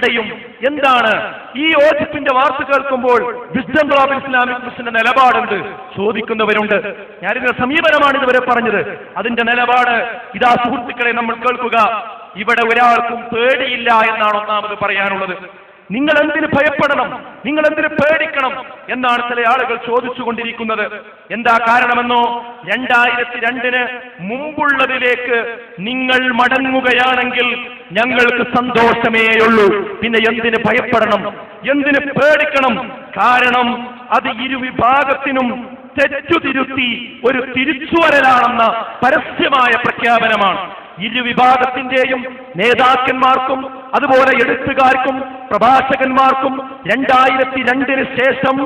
ഇവിടെയും എന്താണ് ഈ യോജിപ്പിന്റെ വാർത്ത കേൾക്കുമ്പോൾ വിസ്ഡം ഗ്ലോബൽ ഇസ്ലാമിക് മിഷന്റെ നിലപാടുണ്ട് ചോദിക്കുന്നവരുണ്ട്. ഞാനിതിന്റെ സമീപനമാണ് ഇതുവരെ പറഞ്ഞത്. അതിന്റെ നിലപാട് ഇതാ സുഹൃത്തുക്കളെ നമ്മൾ കേൾക്കുക. ഇവിടെ ഒരാൾക്കും പേടിയില്ല എന്നാണ് ഒന്നാമത് പറയാനുള്ളത്. നിങ്ങൾ എന്തിന് ഭയപ്പെടണം, നിങ്ങൾ എന്തിന് പേടിക്കണം എന്നാണ് ചില ആളുകൾ ചോദിച്ചുകൊണ്ടിരിക്കുന്നത്. എന്താ കാരണമെന്നോ, 2002 മുമ്പുള്ളതിലേക്ക് നിങ്ങൾ മടങ്ങുകയാണെങ്കിൽ ഞങ്ങൾക്ക് സന്തോഷമേയുള്ളൂ. പിന്നെ എന്തിന് ഭയപ്പെടണം, എന്തിന് പേടിക്കണം? കാരണം അത് ഇരുവിഭാഗത്തിനും തെറ്റുതിരുത്തി ഒരു തിരിച്ചുവരലാണെന്ന പരസ്യമായ പ്രഖ്യാപനമാണ്. ഇരുവിഭാഗത്തിന്റെയും നേതാക്കന്മാർക്കും അതുപോലെ എഴുത്തുകാർക്കും പ്രഭാഷകന്മാർക്കും 2002 ശേഷം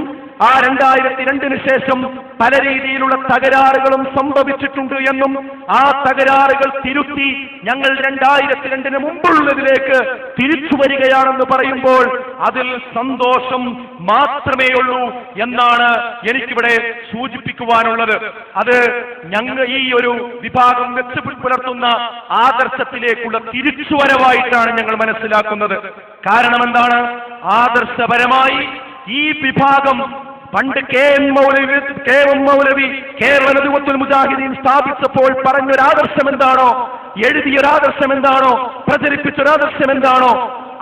ആ 2002 ശേഷം പല രീതിയിലുള്ള തകരാറുകളും സംഭവിച്ചിട്ടുണ്ട് എന്നും ആ തകരാറുകൾ തിരുത്തി ഞങ്ങൾ 2002 മുമ്പുള്ളതിലേക്ക് തിരിച്ചു വരികയാണെന്ന് പറയുമ്പോൾ അതിൽ സന്തോഷം മാത്രമേ ഉള്ളൂ എന്നാണ് എനിക്കിവിടെ സൂചിപ്പിക്കുവാനുള്ളത്. അത് ഞങ്ങൾ ഈ ഒരു വിഭാഗം വെച്ച് പുലർത്തുന്ന ആദർശത്തിലേക്കുള്ള തിരിച്ചുവരവായിട്ടാണ് ഞങ്ങൾ മനസ്സിലാക്കുന്നത്. കാരണം എന്താണ്? ആദർശപരമായി ഈ വിഭാഗം പണ്ട് കെ എം മൗലവി കേരള നദുവത്തുൽ മുജാഹിദീൻ സ്ഥാപിച്ചപ്പോൾ പറഞ്ഞൊരാദർശം എന്താണോ, എഴുതിയൊരാദർശം എന്താണോ, പ്രചരിപ്പിച്ചൊരാദർശം എന്താണോ,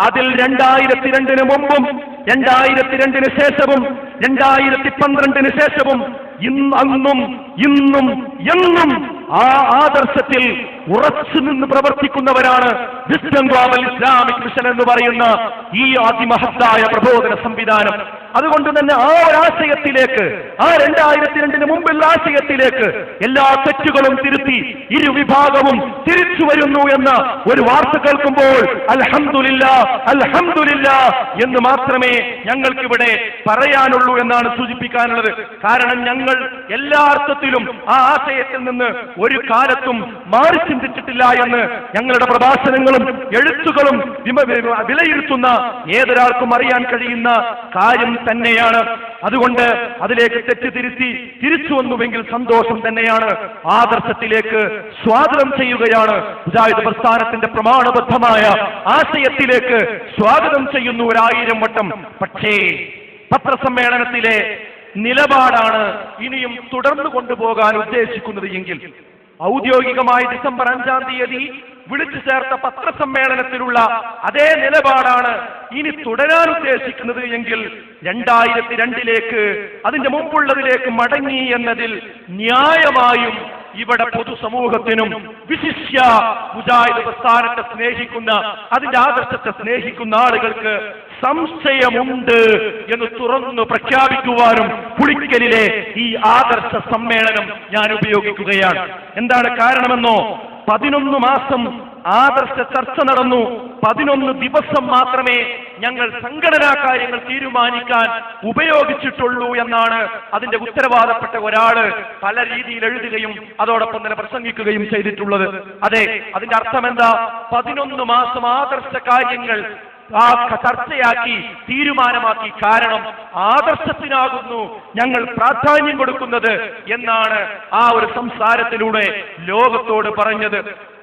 അതിൽ 2002 മുമ്പും 2002 ശേഷവും 2012 ശേഷവും അന്നും ഇന്നും എന്നും ആ ആദർശത്തിൽ ഉറച്ചു നിന്ന് പ്രവർത്തിക്കുന്നവരാണ് വിസ്ഡം ഗ്ലോബൽ ഇസ്ലാമിക് മിഷൻ എന്ന് പറയുന്ന ഈ അതിമഹത്തായ പ്രബോധന സംവിധാനം. അതുകൊണ്ട് തന്നെ ആ ഒരാശയത്തിലേക്ക്, ആ 2002 മുമ്പുള്ള ആശയത്തിലേക്ക് എല്ലാ തെറ്റുകളും തിരുത്തി ഇരുവിഭാഗവും തിരിച്ചു വരുന്നു എന്ന ഒരു വാർത്ത കേൾക്കുമ്പോൾ അൽഹംദുലില്ലാ അൽഹംദുലില്ലാ എന്ന് മാത്രമേ ഞങ്ങൾക്കിവിടെ പറയാനുള്ളൂ എന്നാണ് സൂചിപ്പിക്കാനുള്ളത്. കാരണം ഞങ്ങൾ എല്ലാ അർത്ഥത്തിലും ആ ആശയത്തിൽ നിന്ന് ഒരു കാലത്തും മാറി ചിന്തിച്ചിട്ടില്ല എന്ന് ഞങ്ങളുടെ പ്രഭാഷണങ്ങളും എഴുത്തുകളും വിലയിരുത്തുന്ന ഏതൊരാൾക്കും അറിയാൻ കഴിയുന്ന കാര്യം തന്നെയാണ്. അതുകൊണ്ട് അതിലേക്ക് തെറ്റ് തിരുത്തി തിരിച്ചു വന്നുവെങ്കിൽ സന്തോഷം തന്നെയാണ്. ആദർശത്തിലേക്ക് സ്വാഗതം ചെയ്യുകയാണ്. മുജാഹിദ് പ്രസ്ഥാനത്തിന്റെ പ്രമാണബദ്ധമായ ആശയത്തിലേക്ക് സ്വാഗതം ചെയ്യുന്നു 1000 വട്ടം. പക്ഷേ പത്രസമ്മേളനത്തിലെ നിലപാടാണ് ഇനിയും തുടർന്നു കൊണ്ടുപോകാൻ ഉദ്ദേശിക്കുന്നത് എങ്കിൽ ഔദ്യോഗികമായി ഡിസംബർ 5-ാം തീയതി വിളിച്ചു ചേർത്ത പത്രസമ്മേളനത്തിലുള്ള അതേ നിലപാടാണ് ഇനി തുടരാൻ ഉദ്ദേശിക്കുന്നത് എങ്കിൽ 2002 അതിന്റെ മുമ്പുള്ളതിലേക്ക് മടങ്ങി എന്നതിൽ ന്യായമായും ഇവിടെ പൊതുസമൂഹത്തിനും വിശിഷ്യ മുജാഹിദ് പ്രസ്ഥാനത്തെ സ്നേഹിക്കുന്ന അതിന്റെ ആദർശത്തെ സ്നേഹിക്കുന്ന ആളുകൾക്ക് സംശയമുണ്ട് എന്ന് തുറന്നു പ്രഖ്യാപിക്കുവാനും പുളിക്കലിലെ ഈ ആദർശ സമ്മേളനം ഞാൻ ഉപയോഗിക്കുകയാണ്. എന്താണ് കാരണമെന്നോ, 11 മാസം ആദർശ ചർച്ച നടന്നു. 11 ദിവസം മാത്രമേ ഞങ്ങൾ സംഘടനാ കാര്യങ്ങൾ തീരുമാനിക്കാൻ ഉപയോഗിച്ചിട്ടുള്ളൂ എന്നാണ് അതിന്റെ ഉത്തരവാദപ്പെട്ട ഒരാള് പല രീതിയിൽ എഴുതുകയും അതോടൊപ്പം തന്നെ പ്രസംഗിക്കുകയും ചെയ്തിട്ടുള്ളത്. അതെ, അതിന്റെ അർത്ഥം എന്താ? 11 മാസം ആദർശ കാര്യങ്ങൾ ആ ചർച്ചയാക്കി തീരുമാനമാക്കി. കാരണം ആദർശത്തിനാകുന്നു ഞങ്ങൾ പ്രാധാന്യം കൊടുക്കുന്നത് എന്നാണ് ആ ഒരു സംസാരത്തിലൂടെ ലോകത്തോട് പറഞ്ഞത്.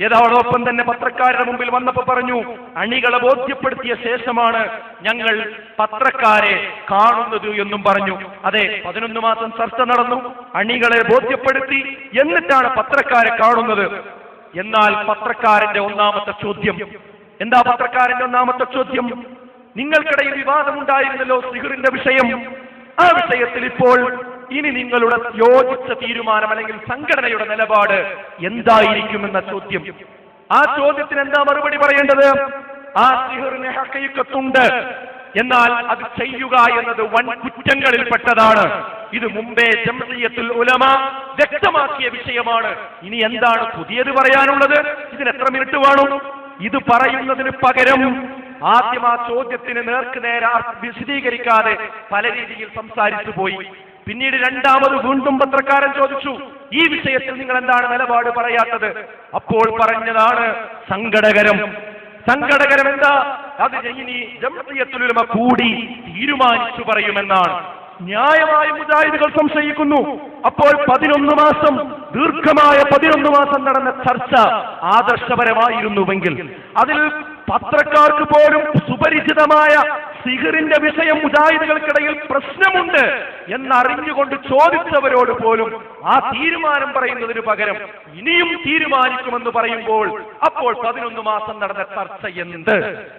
അതോടൊപ്പം തന്നെ പത്രക്കാരുടെ മുമ്പിൽ വന്നപ്പോൾ പറഞ്ഞു, അണികളെ ബോധ്യപ്പെടുത്തിയ ശേഷമാണ് ഞങ്ങൾ പത്രക്കാരെ കാണുന്നത് എന്നും പറഞ്ഞു. അതെ, 11 മാസം ചർച്ച നടന്നു, അണികളെ ബോധ്യപ്പെടുത്തി, എന്നിട്ടാണ് പത്രക്കാരെ കാണുന്നത്. എന്നാൽ പത്രക്കാരന്റെ ഒന്നാമത്തെ ചോദ്യം എന്താ? പത്രക്കാരന്റെ ഒന്നാമത്തെ ചോദ്യം, നിങ്ങൾക്കിടയിൽ വിവാദമുണ്ടായിരുന്നല്ലോ സിഹറിന്റെ വിഷയം, ആ വിഷയത്തിൽ ഇപ്പോൾ ഇനി നിങ്ങളുടെ യോജിച്ച തീരുമാനം അല്ലെങ്കിൽ സംഘടനയുടെ നിലപാട് എന്തായിരിക്കുമെന്ന ചോദ്യം. ആ ചോദ്യത്തിന് എന്താ മറുപടി പറയേണ്ടത്? ആ സിഹറിന് ഹഖീഖത്തുണ്ട്, എന്നാൽ അത് ചെയ്യുക എന്നത് വൻ കുറ്റങ്ങളിൽപ്പെട്ടതാണ്. ഇത് മുമ്പേ ജംഇയ്യത്തുൽ ഉലമ വ്യക്തമാക്കിയ വിഷയമാണ്. ഇനി എന്താണ് പുതിയത് പറയാനുള്ളത്? ഇതിന് എത്ര മിനിറ്റ് വേണം? ഇത് പറയുന്നതിന് പകരം ആദ്യം ആ ചോദ്യത്തിന് നേർക്കുനേരെ വിശദീകരിക്കാതെ പല രീതിയിൽ സംസാരിച്ചു പോയി. പിന്നീട് രണ്ടാമത് വീണ്ടും പത്രക്കാരൻ ചോദിച്ചു, ഈ വിഷയത്തിൽ നിങ്ങൾ എന്താണ് നിലപാട് പറയാത്തത്? അപ്പോൾ പറഞ്ഞതാണ് സംഘടകരം. സംഘടകരം എന്താ? അത് ഇനി ജംഇയ്യത്തുൽ ഉലമ കൂടി തീരുമാനിച്ചു പറയുമെന്നാണ്. ന്യായമായ മുജാഹിദുകൾ സംശയിക്കുന്നു. അപ്പോൾ 11 മാസം ദീർഘമായ 11 മാസം നടന്ന ചർച്ച ആദർശപരമായിരുന്നുവെങ്കിൽ, അതിൽ പത്രക്കാർക്ക് പോലും സുപരിചിതമായ സിഹറിന്റെ വിഷയം മുജാഹിദുകൾക്കിടയിൽ പ്രശ്നമുണ്ട് എന്നറിഞ്ഞുകൊണ്ട് ചോദിച്ചവരോട് പോലും ആ തീരുമാനം പറയുന്നതിന് പകരം ഇനിയും തീരുമാനിക്കുമെന്ന് പറയുമ്പോൾ അപ്പോൾ 11 മാസം നടന്ന ചർച്ച എന്ത്?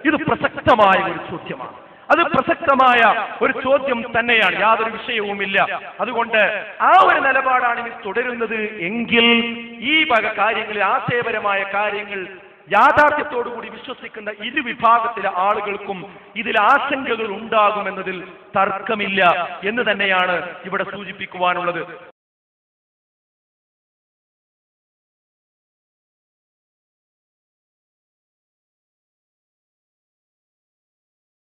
ഇത് പ്രസക്തമായ ഒരു ചോദ്യമാണ്. അത് പ്രസക്തമായ ഒരു ചോദ്യം തന്നെയാണ്, യാതൊരു വിഷയവുമില്ല. അതുകൊണ്ട് ആ ഒരു നിലപാടാണ് ഇനി തുടരുന്നത് എങ്കിൽ ഈ വക കാര്യങ്ങളിൽ, ആശയപരമായ കാര്യങ്ങൾ യാഥാർത്ഥ്യത്തോടുകൂടി വിശ്വസിക്കുന്ന ഇരുവിഭാഗത്തിലെ ആളുകൾക്കും ഇതിൽ ആശങ്കകൾ ഉണ്ടാകുമെന്നതിൽ തർക്കമില്ല എന്ന് തന്നെയാണ് ഇവിടെ സൂചിപ്പിക്കുവാനുള്ളത്.